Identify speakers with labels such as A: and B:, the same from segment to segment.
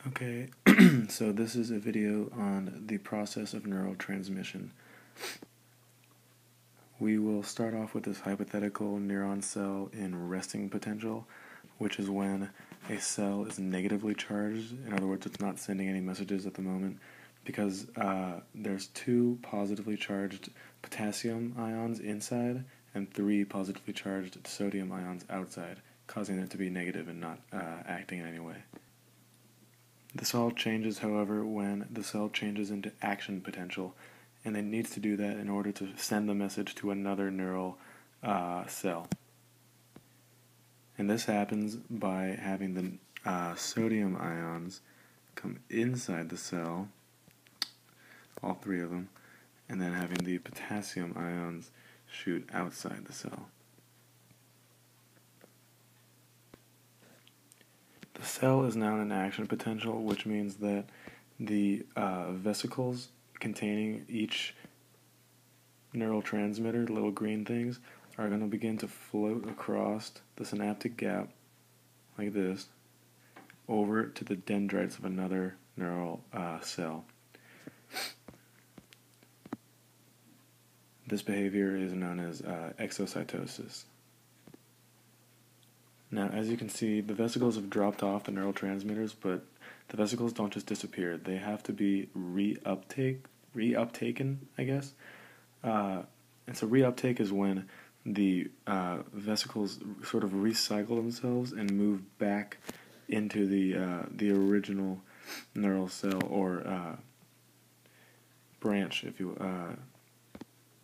A: Okay, so this is a video on the process of neural transmission. We will start off with this hypothetical neuron cell in resting potential, which is when a cell is negatively charged. In other words, it's not sending any messages at the moment because there's 2 positively charged potassium ions inside and 3 positively charged sodium ions outside, causing it to be negative and not acting in any way. This all changes, however, when the cell changes into action potential, and it needs to do that in order to send the message to another neural cell. And this happens by having the sodium ions come inside the cell, all 3 of them, and then having the potassium ions shoot outside the cell. The cell is now in an action potential, which means that the vesicles containing each neural transmitter, the little green things, are going to begin to float across the synaptic gap, like this, over to the dendrites of another neural cell. This behavior is known as exocytosis. Now, as you can see, the vesicles have dropped off the neural transmitters, but the vesicles don't just disappear. They have to be reuptaken, I guess. And so reuptake is when the vesicles sort of recycle themselves and move back into the original neural cell or branch, if you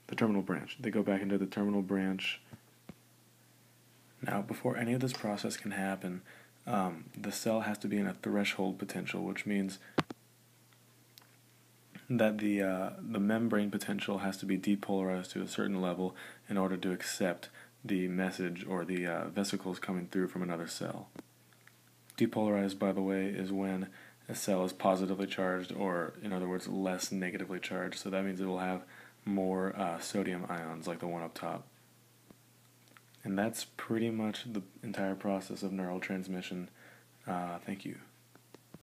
A: the terminal branch. They go back into the terminal branch. Now, before any of this process can happen, the cell has to be in a threshold potential, which means that the membrane potential has to be depolarized to a certain level in order to accept the message or the vesicles coming through from another cell. Depolarized, by the way, is when a cell is positively charged, or in other words, less negatively charged. So that means it will have more sodium ions, like the one up top. And that's pretty much the entire process of neural transmission. Thank you.